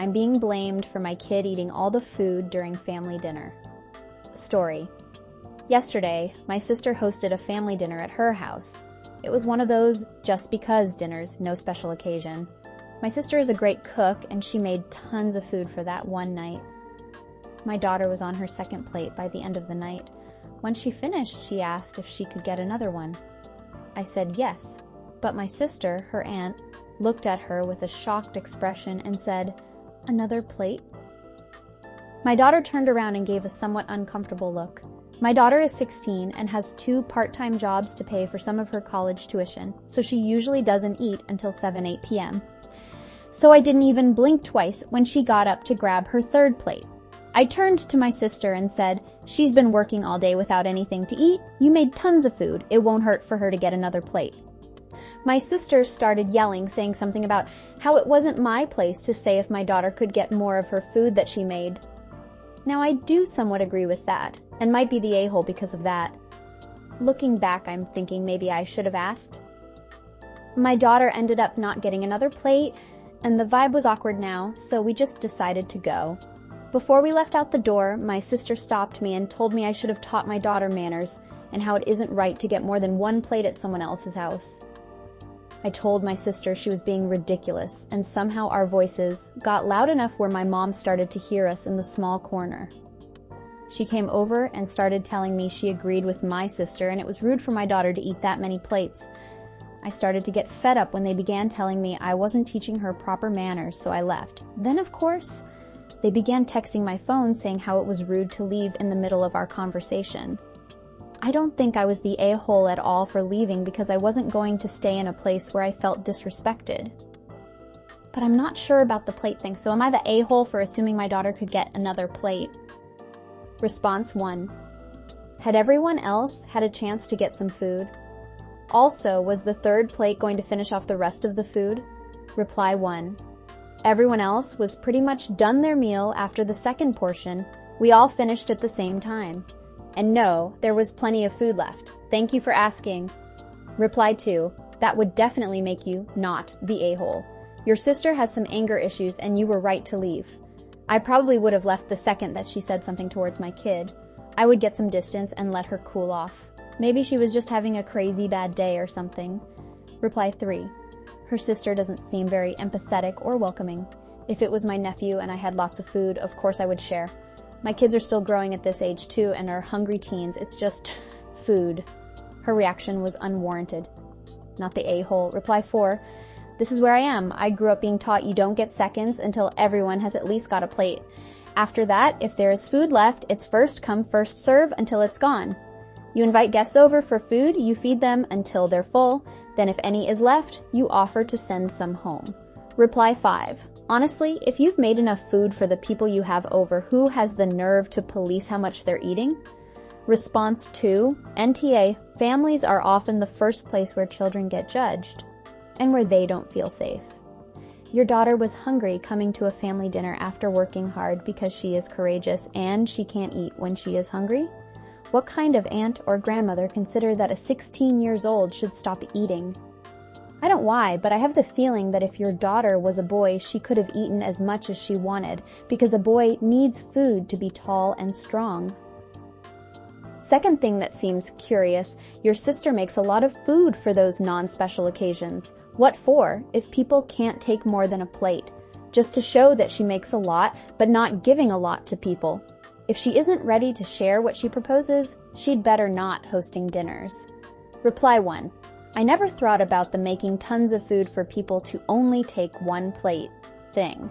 I'm being blamed for my kid eating all the food during family dinner. Story. Yesterday, my sister hosted a family dinner at her house. It was one of those just because dinners, no special occasion. My sister is a great cook, and she made tons of food for that one night. My daughter was on her second plate by the end of the night. When she finished, she asked if she could get another one. I said yes, but my sister, her aunt, looked at her with a shocked expression and said, "Another plate?" My daughter turned around and gave a somewhat uncomfortable look. My daughter is 16 and has 2 part-time jobs to pay for some of her college tuition, so she usually doesn't eat until 7-8 p.m. So I didn't even blink twice when she got up to grab her third plate. I turned to my sister and said, "She's been working all day without anything to eat. You made tons of food. It won't hurt for her to get another plate." My sister started yelling, saying something about how it wasn't my place to say if my daughter could get more of her food that she made. Now, I do somewhat agree with that, and might be the a-hole because of that. Looking back, I'm thinking maybe I should have asked. My daughter ended up not getting another plate, and the vibe was awkward now, so we just decided to go. Before we left out the door, my sister stopped me and told me I should have taught my daughter manners and how it isn't right to get more than one plate at someone else's house. I told my sister she was being ridiculous, and somehow our voices got loud enough where my mom started to hear us in the small corner. She came over and started telling me she agreed with my sister and it was rude for my daughter to eat that many plates. I started to get fed up when they began telling me I wasn't teaching her proper manners, so I left. Then, of course, they began texting my phone saying how it was rude to leave in the middle of our conversation. I don't think I was the a-hole at all for leaving because I wasn't going to stay in a place where I felt disrespected. But I'm not sure about the plate thing, so am I the a-hole for assuming my daughter could get another plate? Response 1. Had everyone else had a chance to get some food? Also, was the third plate going to finish off the rest of the food? Reply 1. Everyone else was pretty much done their meal after the second portion. We all finished at the same time. And no, there was plenty of food left. Thank you for asking. Reply 2. That would definitely make you not the a-hole. Your sister has some anger issues and you were right to leave. I probably would have left the second that she said something towards my kid. I would get some distance and let her cool off. Maybe she was just having a crazy bad day or something. Reply 3. Her sister doesn't seem very empathetic or welcoming. If it was my nephew and I had lots of food, of course I would share. My kids are still growing at this age too and are hungry teens. It's just food. Her reaction was unwarranted. Not the a-hole. Reply 4. This is where I am. I grew up being taught you don't get seconds until everyone has at least got a plate. After that, if there is food left, it's first come, first serve until it's gone. You invite guests over for food, you feed them until they're full. Then if any is left, you offer to send some home. Reply 5. Honestly, if you've made enough food for the people you have over, who has the nerve to police how much they're eating? Response 2. NTA, families are often the first place where children get judged and where they don't feel safe. Your daughter was hungry coming to a family dinner after working hard because she is courageous and she can't eat when she is hungry? What kind of aunt or grandmother consider that a 16 years old should stop eating? I don't know why, but I have the feeling that if your daughter was a boy, she could have eaten as much as she wanted, because a boy needs food to be tall and strong. Second thing that seems curious, your sister makes a lot of food for those non-special occasions. What for, if people can't take more than a plate? Just to show that she makes a lot, but not giving a lot to people. If she isn't ready to share what she proposes, she'd better not hosting dinners. Reply 1. I never thought about the making tons of food for people to only take one plate thing.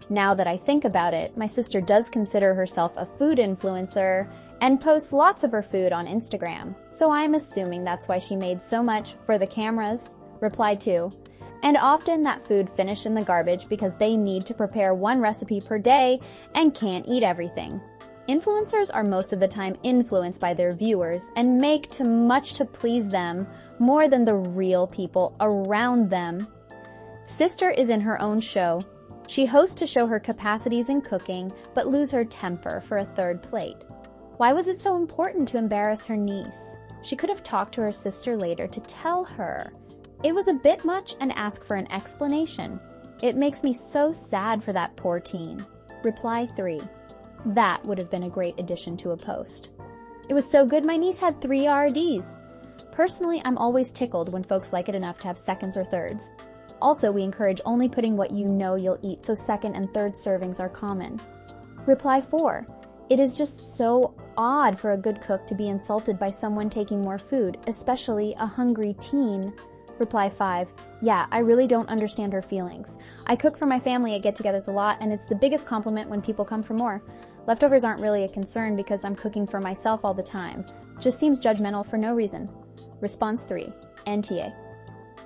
Now that I think about it, my sister does consider herself a food influencer and posts lots of her food on Instagram. So I'm assuming that's why she made so much for the cameras. Reply 2. And often that food finished in the garbage because they need to prepare one recipe per day and can't eat everything. Influencers are most of the time influenced by their viewers and make too much to please them more than the real people around them. Sister is in her own show. She hosts to show her capacities in cooking, but lose her temper for a third plate. Why was it so important to embarrass her niece? She could have talked to her sister later to tell her. It was a bit much and ask for an explanation. It makes me so sad for that poor teen. Reply 3. That would have been a great addition to a post. It was so good my niece had 3 RDs. Personally, I'm always tickled when folks like it enough to have seconds or thirds. Also, we encourage only putting what you know you'll eat, so second and third servings are common. Reply 4. It is just so odd for a good cook to be insulted by someone taking more food, especially a hungry teen. Reply 5. Yeah, I really don't understand her feelings. I cook for my family at get-togethers a lot, and it's the biggest compliment when people come for more. Leftovers aren't really a concern because I'm cooking for myself all the time. Just seems judgmental for no reason. Response 3. NTA.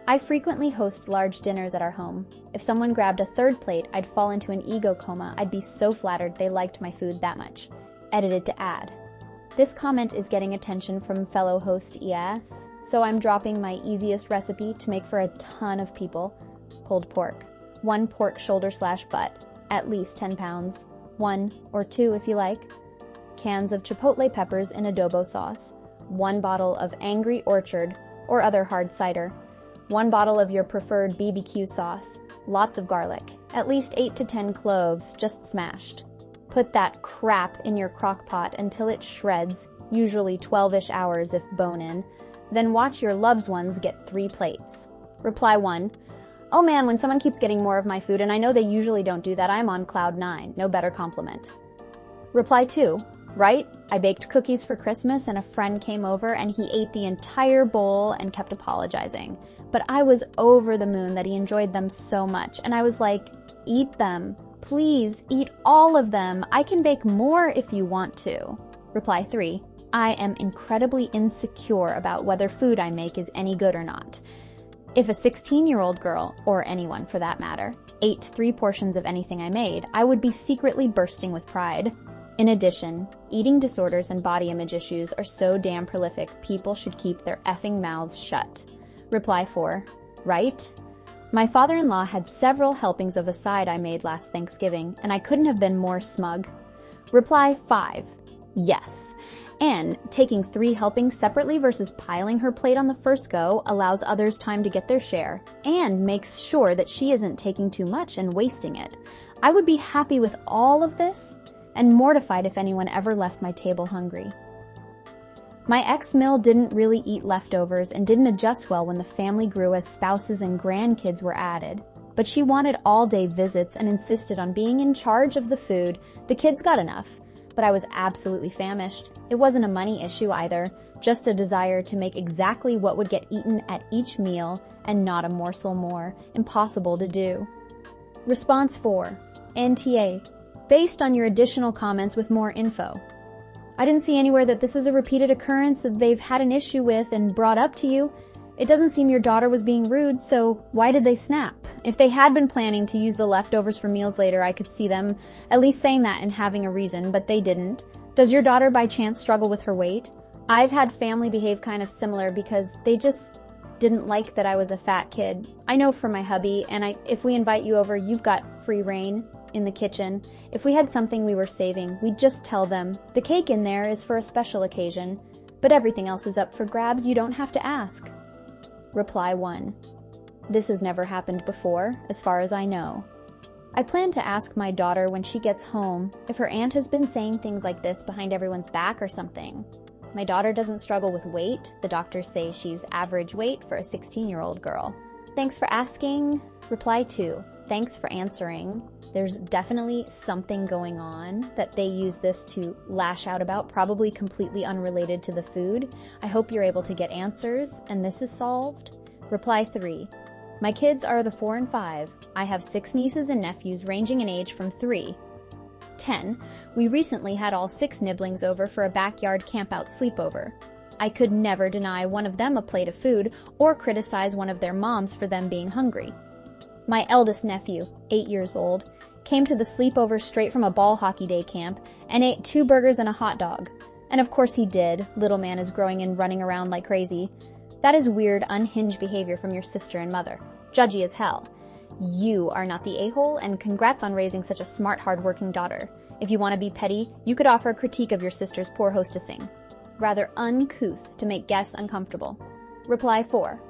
I frequently host large dinners at our home. If someone grabbed a third plate, I'd fall into an ego coma. I'd be so flattered they liked my food that much. Edited to add. This comment is getting attention from fellow host ES, so I'm dropping my easiest recipe to make for a ton of people. Pulled pork. 1 pork shoulder/butt, at least 10 pounds. 1 or 2 if you like. Cans of chipotle peppers in adobo sauce. 1 bottle of Angry Orchard or other hard cider. 1 bottle of your preferred BBQ sauce. Lots of garlic. At least 8 to 10 cloves, just smashed. Put that crap in your crock pot until it shreds, usually 12-ish hours if bone-in. Then watch your loved ones get 3 plates. Reply 1. Oh man, when someone keeps getting more of my food, and I know they usually don't do that, I'm on cloud 9. No better compliment. Reply 2. Right? I baked cookies for Christmas and a friend came over and he ate the entire bowl and kept apologizing. But I was over the moon that he enjoyed them so much, and I was like, eat them. Please, eat all of them. I can bake more if you want to. Reply 3. I am incredibly insecure about whether food I make is any good or not. If a 16-year-old girl, or anyone for that matter, ate 3 portions of anything I made, I would be secretly bursting with pride. In addition, eating disorders and body image issues are so damn prolific, people should keep their effing mouths shut. Reply 4. Right? My father-in-law had several helpings of a side I made last Thanksgiving, and I couldn't have been more smug. Reply 5. Yes. And taking 3 helpings separately versus piling her plate on the first go allows others time to get their share, and makes sure that she isn't taking too much and wasting it. I would be happy with all of this, and mortified if anyone ever left my table hungry. My ex-mill didn't really eat leftovers and didn't adjust well when the family grew as spouses and grandkids were added. But she wanted all-day visits and insisted on being in charge of the food. The kids got enough, but I was absolutely famished. It wasn't a money issue either, just a desire to make exactly what would get eaten at each meal and not a morsel more. Impossible to do. Response 4. NTA. Based on your additional comments with more info. I didn't see anywhere that this is a repeated occurrence that they've had an issue with and brought up to you. It doesn't seem your daughter was being rude, so why did they snap? If they had been planning to use the leftovers for meals later, I could see them at least saying that and having a reason, but they didn't. Does your daughter by chance struggle with her weight? I've had family behave kind of similar because they just didn't like that I was a fat kid. I know from my hubby, and if we invite you over, you've got free reign in the kitchen. If we had something we were saving, we'd just tell them. The cake in there is for a special occasion, but everything else is up for grabs. You don't have to ask. Reply 1. This has never happened before, as far as I know. I plan to ask my daughter when she gets home if her aunt has been saying things like this behind everyone's back or something. My daughter doesn't struggle with weight. The doctors say she's average weight for a 16-year-old girl. Thanks for asking. Reply 2. Thanks for answering. There's definitely something going on that they use this to lash out about, probably completely unrelated to the food. I hope you're able to get answers and this is solved. Reply 3. My kids are the 4 and 5. I have 6 nieces and nephews ranging in age from 3. 10. We recently had all 6 nibblings over for a backyard campout sleepover. I could never deny one of them a plate of food or criticize one of their moms for them being hungry. My eldest nephew, 8 years old, came to the sleepover straight from a ball hockey day camp and ate 2 burgers and a hot dog. And of course he did. Little man is growing and running around like crazy. That is weird, unhinged behavior from your sister and mother. Judgy as hell. You are not the a-hole, and congrats on raising such a smart, hard-working daughter. If you want to be petty, you could offer a critique of your sister's poor hostessing. Rather uncouth to make guests uncomfortable. Reply 4.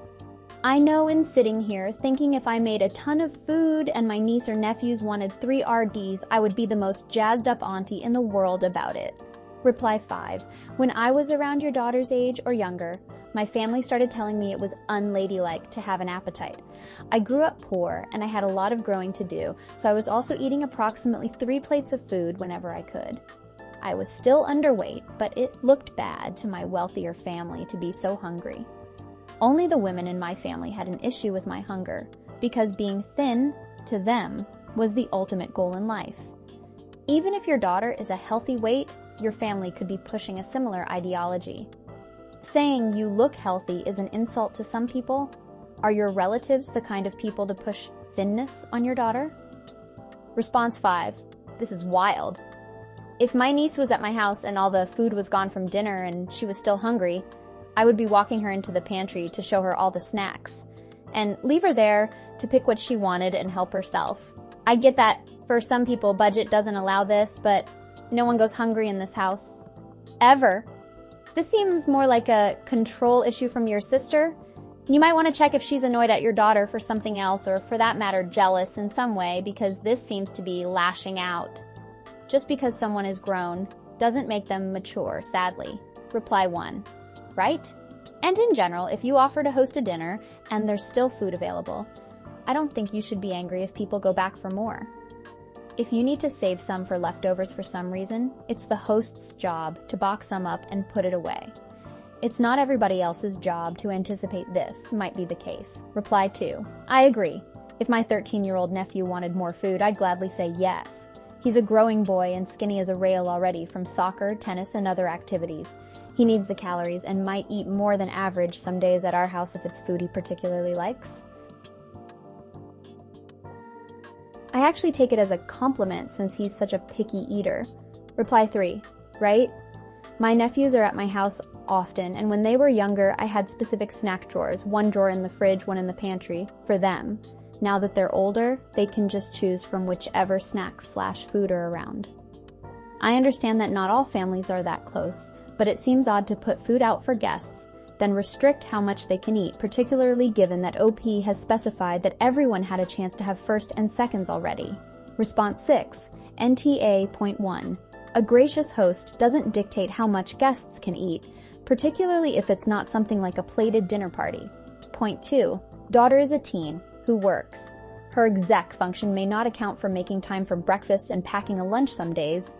I know in sitting here, thinking if I made a ton of food and my niece or nephews wanted 3 RDs, I would be the most jazzed up auntie in the world about it. Reply 5. When I was around your daughter's age or younger, my family started telling me it was unladylike to have an appetite. I grew up poor and I had a lot of growing to do, so I was also eating approximately 3 plates of food whenever I could. I was still underweight, but it looked bad to my wealthier family to be so hungry. Only the women in my family had an issue with my hunger, because being thin, to them, was the ultimate goal in life. Even if your daughter is a healthy weight, your family could be pushing a similar ideology. Saying you look healthy is an insult to some people. Are your relatives the kind of people to push thinness on your daughter? Response 5. This is wild. If my niece was at my house and all the food was gone from dinner and she was still hungry, I would be walking her into the pantry to show her all the snacks and leave her there to pick what she wanted and help herself. I get that for some people budget doesn't allow this, but no one goes hungry in this house. Ever. This seems more like a control issue from your sister. You might want to check if she's annoyed at your daughter for something else, or for that matter jealous in some way, because this seems to be lashing out. Just because someone is grown doesn't make them mature, sadly. Reply 1. Right? And in general, if you offer to host a dinner and there's still food available, I don't think you should be angry if people go back for more. If you need to save some for leftovers for some reason, it's the host's job to box some up and put it away. It's not everybody else's job to anticipate this might be the case. Reply 2. I agree. If my 13-year-old nephew wanted more food, I'd gladly say yes. He's a growing boy and skinny as a rail already from soccer, tennis, and other activities. He needs the calories and might eat more than average some days at our house if it's food he particularly likes. I actually take it as a compliment since he's such a picky eater. Reply 3. Right? My nephews are at my house often, and when they were younger, I had specific snack drawers, one drawer in the fridge, one in the pantry, for them. Now that they're older, they can just choose from whichever snacks/food are around. I understand that not all families are that close, but it seems odd to put food out for guests, then restrict how much they can eat, particularly given that OP has specified that everyone had a chance to have first and seconds already. Response 6, NTA.1. A gracious host doesn't dictate how much guests can eat, particularly if it's not something like a plated dinner party. Point 2. Daughter is a teen who works. Her exec function may not account for making time for breakfast and packing a lunch some days.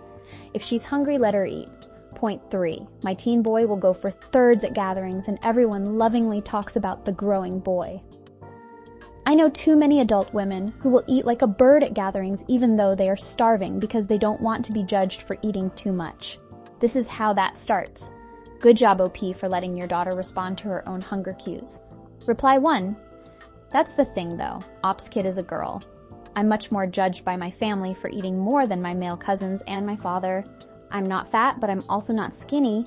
If she's hungry, let her eat. Point 3. My teen boy will go for thirds at gatherings and everyone lovingly talks about the growing boy. I know too many adult women who will eat like a bird at gatherings even though they are starving because they don't want to be judged for eating too much. This is how that starts. Good job, OP, for letting your daughter respond to her own hunger cues. Reply 1. That's the thing though. Ops kid is a girl. I'm much more judged by my family for eating more than my male cousins and my father. I'm not fat, but I'm also not skinny,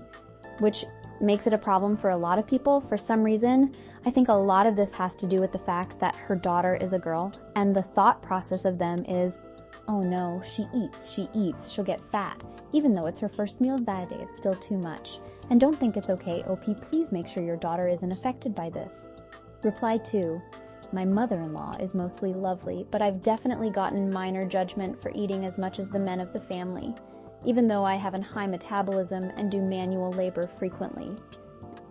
which makes it a problem for a lot of people for some reason. I think a lot of this has to do with the fact that her daughter is a girl, and the thought process of them is, oh no, she eats, she'll get fat. Even though it's her first meal of that day, it's still too much. And don't think it's okay, OP, please make sure your daughter isn't affected by this. Reply 2. My mother-in-law is mostly lovely, but I've definitely gotten minor judgment for eating as much as the men of the family, even though I have a high metabolism and do manual labor frequently.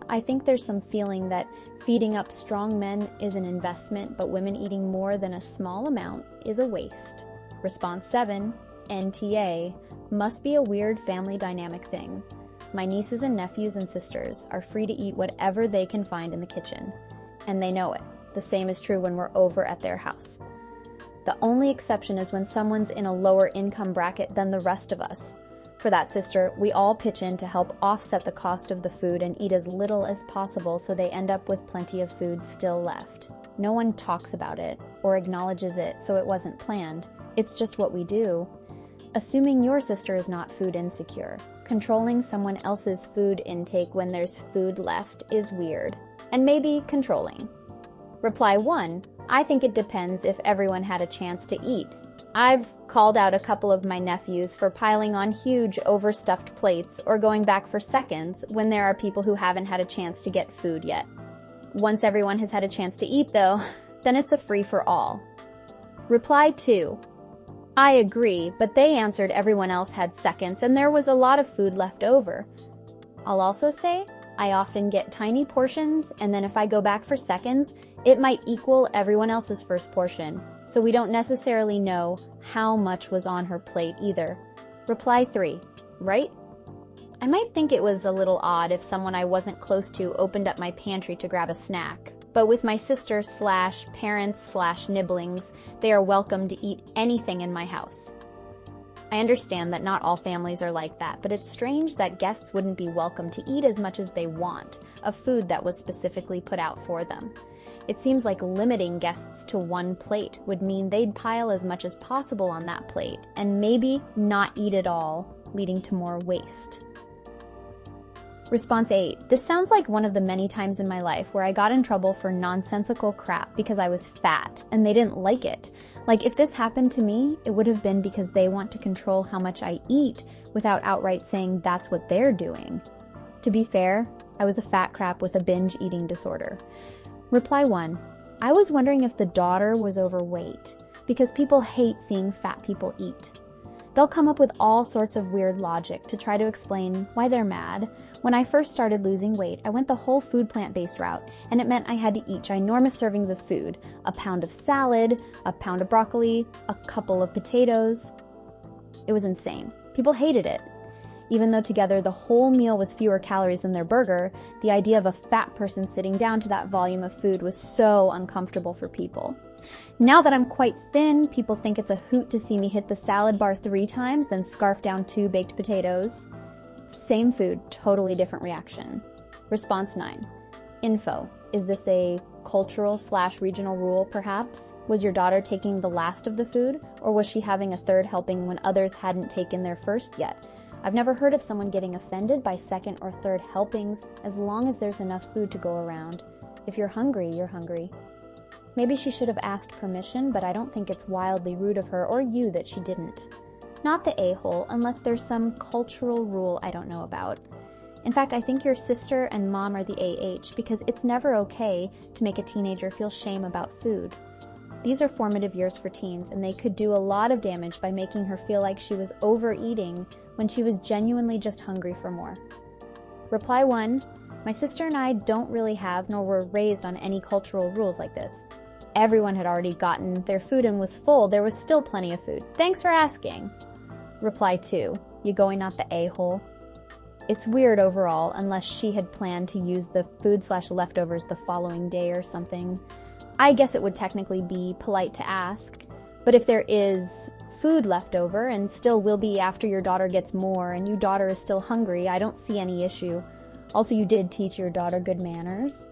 I think there's some feeling that feeding up strong men is an investment, but women eating more than a small amount is a waste. Response 7, NTA, must be a weird family dynamic thing. My nieces and nephews and sisters are free to eat whatever they can find in the kitchen, and they know it. The same is true when we're over at their house. The only exception is when someone's in a lower income bracket than the rest of us. For that sister, we all pitch in to help offset the cost of the food and eat as little as possible so they end up with plenty of food still left. No one talks about it or acknowledges it, so it wasn't planned. It's just what we do. Assuming your sister is not food insecure, controlling someone else's food intake when there's food left is weird, and maybe controlling. Reply 1. I think it depends if everyone had a chance to eat. I've called out a couple of my nephews for piling on huge overstuffed plates or going back for seconds when there are people who haven't had a chance to get food yet. Once everyone has had a chance to eat, though, then it's a free-for-all. Reply 2. I agree, but they answered everyone else had seconds and there was a lot of food left over. I'll also say, I often get tiny portions, and then if I go back for seconds, it might equal everyone else's first portion, so we don't necessarily know how much was on her plate either. Reply 3. Right? I might think it was a little odd if someone I wasn't close to opened up my pantry to grab a snack, but with my sister/parents/nibblings, they are welcome to eat anything in my house. I understand that not all families are like that, but it's strange that guests wouldn't be welcome to eat as much as they want of food that was specifically put out for them. It seems like limiting guests to one plate would mean they'd pile as much as possible on that plate and maybe not eat it all, leading to more waste. Response 8. This sounds like one of the many times in my life where I got in trouble for nonsensical crap because I was fat and they didn't like it. Like, if this happened to me, it would have been because they want to control how much I eat without outright saying that's what they're doing. To be fair, I was a fat crap with a binge eating disorder. Reply 1. I was wondering if the daughter was overweight because people hate seeing fat people eat. They'll come up with all sorts of weird logic to try to explain why they're mad. When I first started losing weight, I went the whole food plant-based route, and it meant I had to eat ginormous servings of food, a pound of salad, a pound of broccoli, a couple of potatoes. It was insane. People hated it. Even though together the whole meal was fewer calories than their burger, the idea of a fat person sitting down to that volume of food was so uncomfortable for people. Now that I'm quite thin, people think it's a hoot to see me hit the salad bar 3 times, then scarf down 2 baked potatoes. Same food, totally different reaction. Response 9. Info. Is this a cultural/regional rule, perhaps? Was your daughter taking the last of the food, or was she having a third helping when others hadn't taken their first yet? I've never heard of someone getting offended by second or third helpings, as long as there's enough food to go around. If you're hungry, you're hungry. Maybe she should have asked permission, but I don't think it's wildly rude of her or you that she didn't. Not the a-hole, unless there's some cultural rule I don't know about. In fact, I think your sister and mom are the AH, because it's never okay to make a teenager feel shame about food. These are formative years for teens, and they could do a lot of damage by making her feel like she was overeating when she was genuinely just hungry for more. Reply 1. My sister and I don't really have, nor were raised on any cultural rules like this. Everyone had already gotten their food and was full. There was still plenty of food. Thanks for asking. Reply 2. You going not the a-hole? It's weird overall, unless she had planned to use the food/leftovers the following day or something. I guess it would technically be polite to ask, but if there is food left over and still will be after your daughter gets more and your daughter is still hungry, I don't see any issue. Also, you did teach your daughter good manners.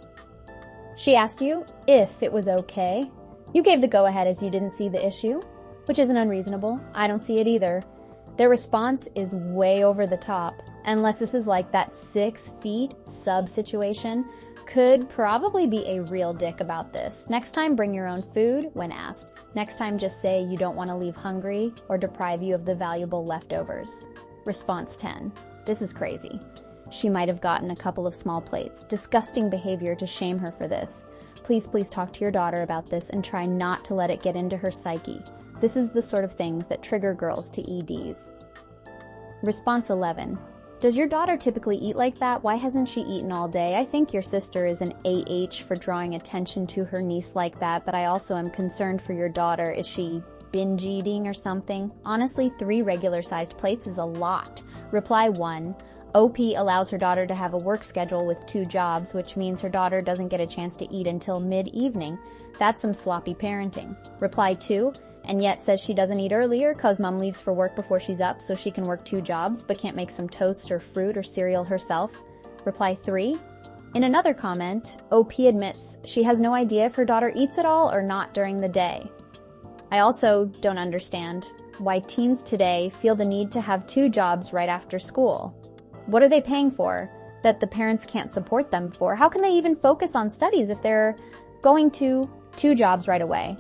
She asked you if it was okay. You gave the go-ahead as you didn't see the issue, which isn't unreasonable. I don't see it either. Their response is way over the top, unless this is like that 6 feet sub situation. Could probably be a real dick about this. Next time, bring your own food when asked. Next time, just say you don't want to leave hungry or deprive you of the valuable leftovers. Response 10. This is crazy. She might have gotten a couple of small plates. Disgusting behavior to shame her for this. Please talk to your daughter about this and try not to let it get into her psyche. This is the sort of things that trigger girls to EDs. Response 11. Does your daughter typically eat like that? Why hasn't she eaten all day? I think your sister is an AH for drawing attention to her niece like that, but I also am concerned for your daughter. Is she binge eating or something? Honestly, 3 regular-sized plates is a lot. Reply 1. OP allows her daughter to have a work schedule with 2 jobs, which means her daughter doesn't get a chance to eat until mid-evening. That's some sloppy parenting. Reply 2. And yet says she doesn't eat earlier cause mom leaves for work before she's up so she can work 2 jobs but can't make some toast or fruit or cereal herself. Reply 3. In another comment, OP admits she has no idea if her daughter eats at all or not during the day. I also don't understand why teens today feel the need to have 2 jobs right after school. What are they paying for that the parents can't support them for? How can they even focus on studies if they're going to 2 jobs right away?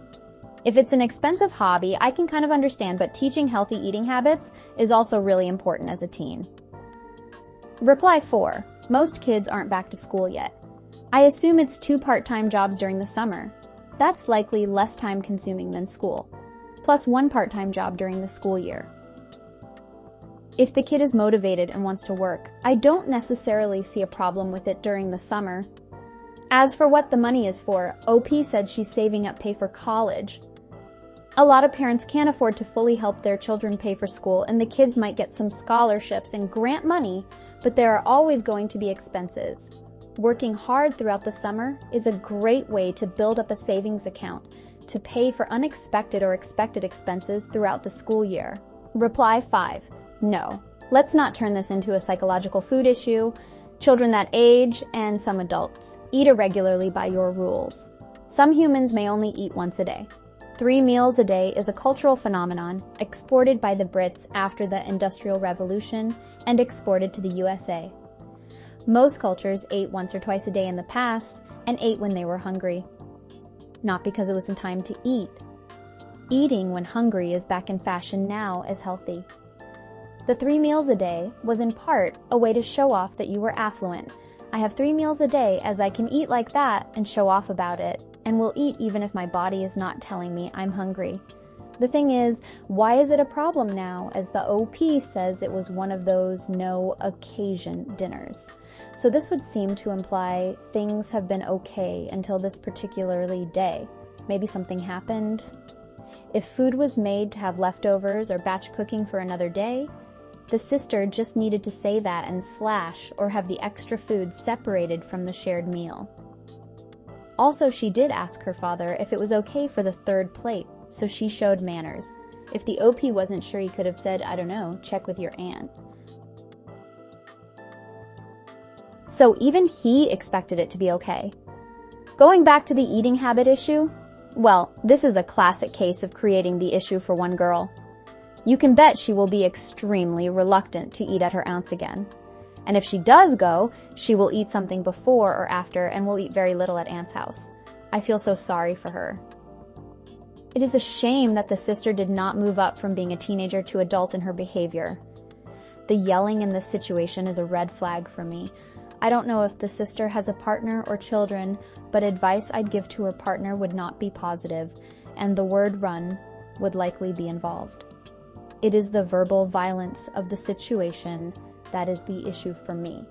If it's an expensive hobby, I can kind of understand, but teaching healthy eating habits is also really important as a teen. Reply 4. Most kids aren't back to school yet. I assume it's 2 part-time jobs during the summer. That's likely less time-consuming than school, plus 1 part-time job during the school year. If the kid is motivated and wants to work, I don't necessarily see a problem with it during the summer. As for what the money is for, OP said she's saving up pay for college. A lot of parents can't afford to fully help their children pay for school, and the kids might get some scholarships and grant money, but there are always going to be expenses. Working hard throughout the summer is a great way to build up a savings account to pay for unexpected or expected expenses throughout the school year. Reply 5. No. Let's not turn this into a psychological food issue. Children that age, and some adults, eat irregularly by your rules. Some humans may only eat once a day. 3 meals a day is a cultural phenomenon exported by the Brits after the Industrial Revolution and exported to the USA. Most cultures ate once or twice a day in the past and ate when they were hungry. Not because it was the time to eat. Eating when hungry is back in fashion now as healthy. The 3 meals a day was in part a way to show off that you were affluent. I have 3 meals a day as I can eat like that and show off about it, and will eat even if my body is not telling me I'm hungry. The thing is, why is it a problem now, as the OP says it was one of those no occasion dinners? So this would seem to imply things have been okay until this particularly day. Maybe something happened. If food was made to have leftovers or batch cooking for another day, the sister just needed to say that and slash or have the extra food separated from the shared meal. Also, she did ask her father if it was okay for the 3rd plate, so she showed manners. If the OP wasn't sure, he could have said, I don't know, check with your aunt. So even he expected it to be okay. Going back to the eating habit issue, well, this is a classic case of creating the issue for one girl. You can bet she will be extremely reluctant to eat at her aunt's again. And if she does go, she will eat something before or after and will eat very little at aunt's house. I feel so sorry for her. It is a shame that the sister did not move up from being a teenager to adult in her behavior. The yelling in this situation is a red flag for me. I don't know if the sister has a partner or children, but advice I'd give to her partner would not be positive, and the word run would likely be involved. It is the verbal violence of the situation that is the issue for me.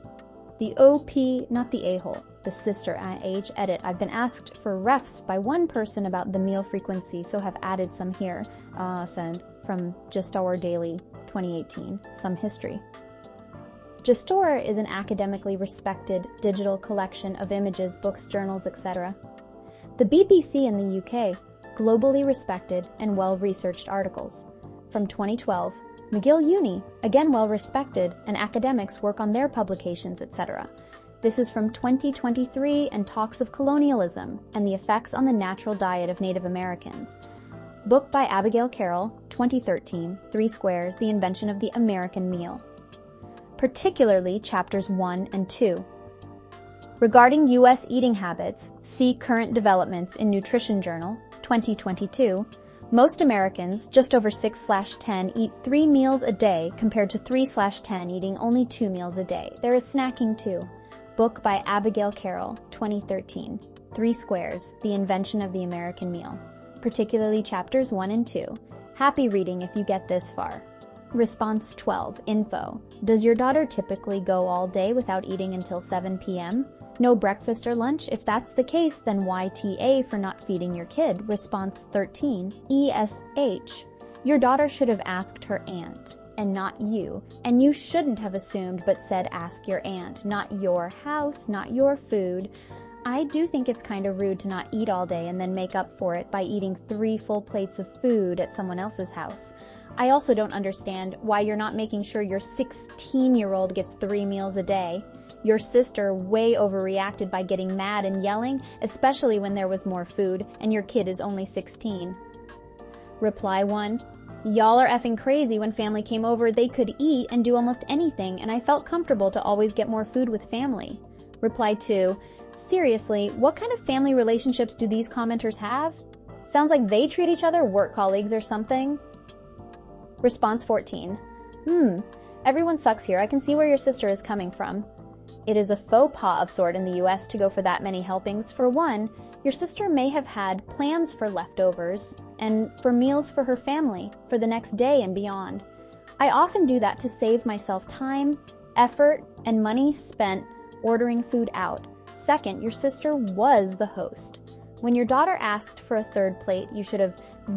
The OP, not the a-hole, the sister. Age edit. I've been asked for refs by one person about the meal frequency, so have added some here. Send from Just Our Daily 2018, some history. Gestora is an academically respected digital collection of images, books, journals, etc. The BBC in the UK, globally respected and well-researched articles. From 2012, McGill Uni, again well-respected, and academics work on their publications, etc. This is from 2023 and talks of colonialism and the effects on the natural diet of Native Americans. Book by Abigail Carroll, 2013, 3 Squares, The Invention of the American Meal. Particularly chapters 1 and 2. Regarding U.S. eating habits, see Current Developments in Nutrition Journal, 2022. Most Americans, just over 6/10, eat 3 meals a day compared to 3/10 eating only 2 meals a day. There is snacking too. Book by Abigail Carroll, 2013. 3 Squares, The Invention of the American Meal. Particularly chapters 1 and 2. Happy reading if you get this far. Response 12. Info. Does your daughter typically go all day without eating until 7 p.m.? No breakfast or lunch? If that's the case, then YTA for not feeding your kid. Response 13. ESH. Your daughter should have asked her aunt, and not you. And you shouldn't have assumed but said ask your aunt, not your house, not your food. I do think it's kind of rude to not eat all day and then make up for it by eating 3 full plates of food at someone else's house. I also don't understand why you're not making sure your 16-year-old gets 3 meals a day. Your sister way overreacted by getting mad and yelling, especially when there was more food, and your kid is only 16. Reply 1. Y'all are effing crazy. When family came over, they could eat and do almost anything, and I felt comfortable to always get more food with family. Reply 2. Seriously, what kind of family relationships do these commenters have? Sounds like they treat each other work colleagues or something. Response 14. Everyone sucks here. I can see where your sister is coming from. It is a faux pas of sort in the US to go for that many helpings. For one, your sister may have had plans for leftovers and for meals for her family for the next day and beyond. I often do that to save myself time, effort, and money spent ordering food out. Second, your sister was the host. When your daughter asked for a third plate, you should have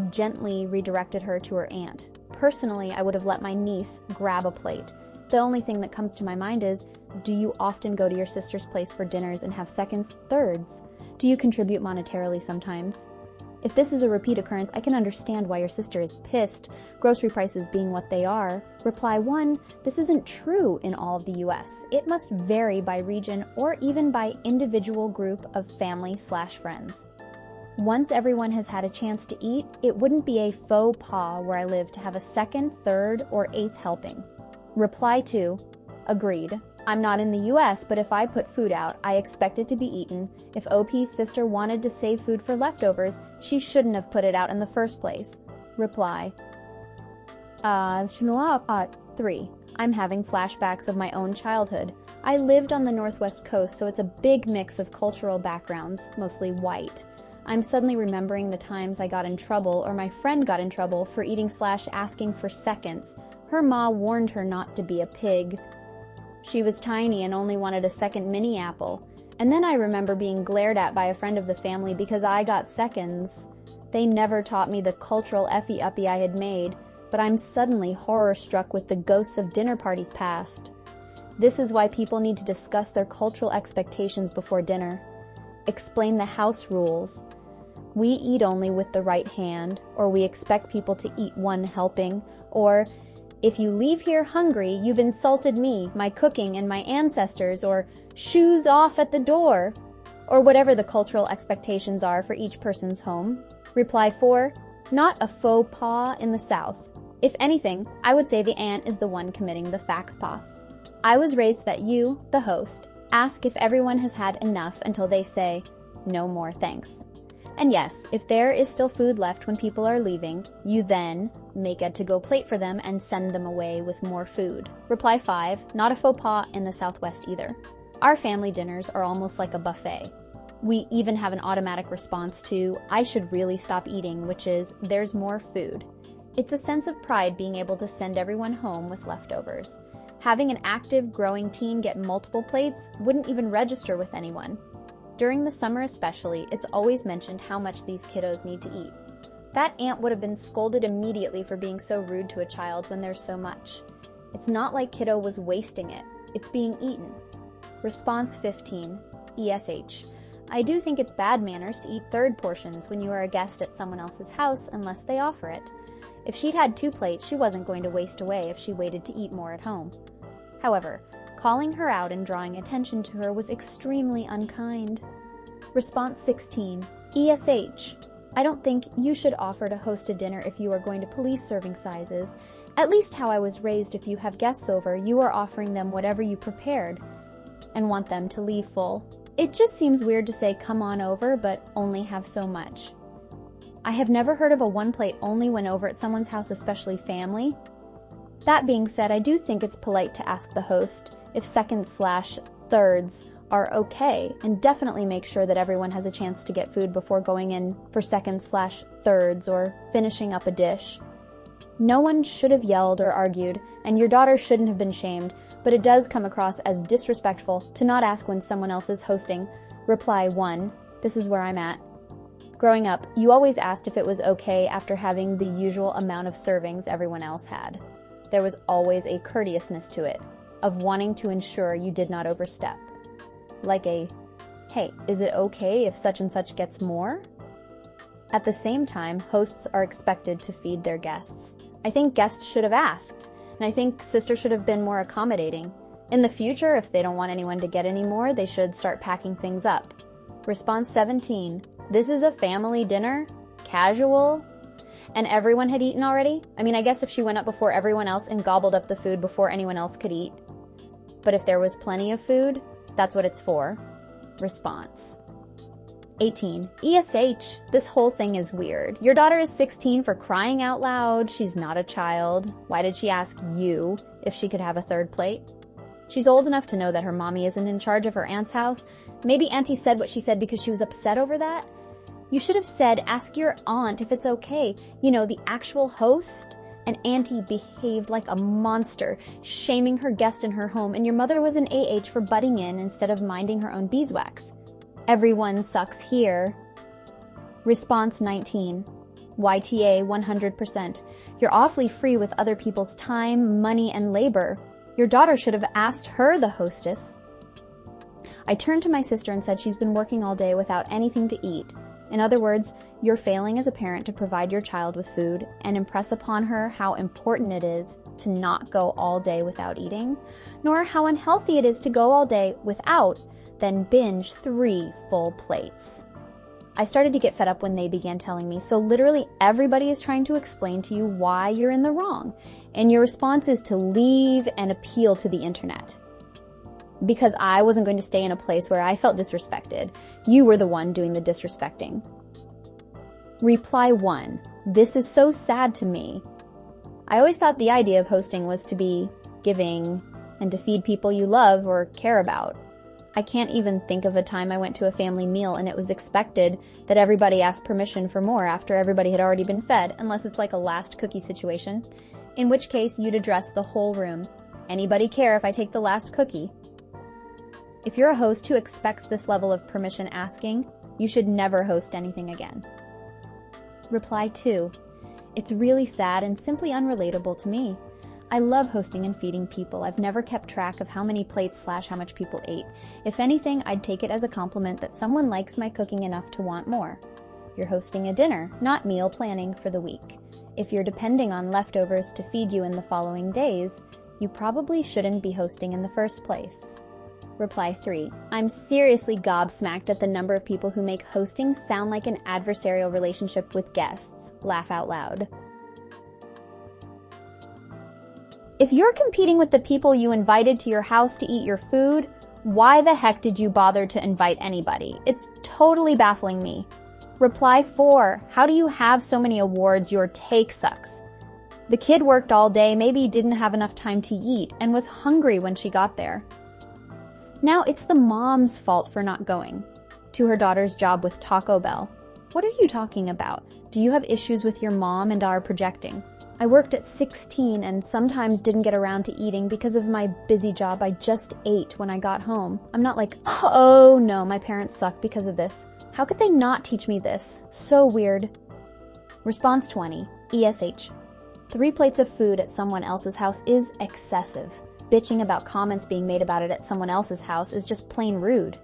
gently redirected her to her aunt. Personally, I would have let my niece grab a plate. The only thing that comes to my mind is, do you often go to your sister's place for dinners and have seconds, thirds? Do you contribute monetarily sometimes? If this is a repeat occurrence, I can understand why your sister is pissed, grocery prices being what they are. Reply 1, this isn't true in all of the US. It must vary by region or even by individual group of family/friends. Once everyone has had a chance to eat, it wouldn't be a faux pas where I live to have a second, third, or eighth helping. Reply 2, agreed. I'm not in the US, but if I put food out, I expect it to be eaten. If OP's sister wanted to save food for leftovers, she shouldn't have put it out in the first place. Reply 3. I'm having flashbacks of my own childhood. I lived on the Northwest Coast, so it's a big mix of cultural backgrounds, mostly white. I'm suddenly remembering the times I got in trouble or my friend got in trouble for eating/asking for seconds. Her ma warned her not to be a pig. She was tiny and only wanted a second mini apple. And then I remember being glared at by a friend of the family because I got seconds. They never taught me the cultural effie-uppie I had made, but I'm suddenly horror-struck with the ghosts of dinner parties past. This is why people need to discuss their cultural expectations before dinner. Explain the house rules. We eat only with the right hand, or we expect people to eat one helping, or if you leave here hungry, you've insulted me, my cooking, and my ancestors, or shoes off at the door, or whatever the cultural expectations are for each person's home. Reply 4, not a faux pas in the South. If anything, I would say the aunt is the one committing the fax pas. I was raised that you, the host, ask if everyone has had enough until they say, no more thanks. And yes, if there is still food left when people are leaving, you then make a to-go plate for them and send them away with more food. Reply 5, not a faux pas in the Southwest either. Our family dinners are almost like a buffet. We even have an automatic response to, I should really stop eating, which is, there's more food. It's a sense of pride being able to send everyone home with leftovers. Having an active, growing teen get multiple plates wouldn't even register with anyone. During the summer especially, it's always mentioned how much these kiddos need to eat. That aunt would have been scolded immediately for being so rude to a child when there's so much. It's not like kiddo was wasting it. It's being eaten. Response 15, ESH. I do think it's bad manners to eat third portions when you are a guest at someone else's house unless they offer it. If she'd had 2 plates, she wasn't going to waste away if she waited to eat more at home. However, calling her out and drawing attention to her was extremely unkind. Response 16, ESH. I don't think you should offer to host a dinner if you are going to police serving sizes. At least how I was raised, if you have guests over, you are offering them whatever you prepared and want them to leave full. It just seems weird to say come on over, but only have so much. I have never heard of a 1 plate only when over at someone's house, especially family. That being said, I do think it's polite to ask the host if seconds/thirds are okay, and definitely make sure that everyone has a chance to get food before going in for seconds/thirds or finishing up a dish. No one should have yelled or argued, and your daughter shouldn't have been shamed, but it does come across as disrespectful to not ask when someone else is hosting. Reply 1, this is where I'm at. Growing up, you always asked if it was okay after having the usual amount of servings everyone else had. There was always a courteousness to it, of wanting to ensure you did not overstep. Like a, hey, is it okay if such and such gets more? At the same time, hosts are expected to feed their guests. I think guests should have asked, and I think sister should have been more accommodating. In the future, if they don't want anyone to get any more, they should start packing things up. Response 17, this is a family dinner? Casual? And everyone had eaten already? I mean, I guess if she went up before everyone else and gobbled up the food before anyone else could eat. But if there was plenty of food, that's what it's for. Response 18. ESH. This whole thing is weird. Your daughter is 16 for crying out loud. She's not a child. Why did she ask you if she could have a third plate? She's old enough to know that her mommy isn't in charge of her aunt's house. Maybe Auntie said what she said because she was upset over that. You should have said, ask your aunt if it's okay. You know, the actual host. And Auntie behaved like a monster, shaming her guest in her home, and your mother was an AH for butting in instead of minding her own beeswax. Everyone sucks here. Response 19. YTA 100%. You're awfully free with other people's time, money, and labor. Your daughter should have asked her, the hostess. I turned to my sister and said she's been working all day without anything to eat. In other words, you're failing as a parent to provide your child with food and impress upon her how important it is to not go all day without eating, nor how unhealthy it is to go all day without, then binge 3 full plates. I started to get fed up when they began telling me, so literally everybody is trying to explain to you why you're in the wrong, and your response is to leave and appeal to the internet. Because I wasn't going to stay in a place where I felt disrespected. You were the one doing the disrespecting. Reply 1. This is so sad to me. I always thought the idea of hosting was to be giving and to feed people you love or care about. I can't even think of a time I went to a family meal and it was expected that everybody asked permission for more after everybody had already been fed, unless it's like a last cookie situation, in which case you'd address the whole room. Anybody care if I take the last cookie? If you're a host who expects this level of permission asking, you should never host anything again. Reply 2. It's really sad and simply unrelatable to me. I love hosting and feeding people. I've never kept track of how many plates / how much people ate. If anything, I'd take it as a compliment that someone likes my cooking enough to want more. You're hosting a dinner, not meal planning for the week. If you're depending on leftovers to feed you in the following days, you probably shouldn't be hosting in the first place. Reply 3. I'm seriously gobsmacked at the number of people who make hosting sound like an adversarial relationship with guests. Laugh out loud. If you're competing with the people you invited to your house to eat your food, why the heck did you bother to invite anybody? It's totally baffling me. Reply 4. How do you have so many awards? Your take sucks. The kid worked all day, maybe didn't have enough time to eat, and was hungry when she got there. Now it's the mom's fault for not going to her daughter's job with Taco Bell. What are you talking about? Do you have issues with your mom and are projecting? I worked at 16 and sometimes didn't get around to eating because of my busy job. I just ate when I got home. I'm not like, oh no, my parents suck because of this. How could they not teach me this? So weird. Response 20. ESH. 3 plates of food at someone else's house is excessive. Bitching about comments being made about it at someone else's house is just plain rude.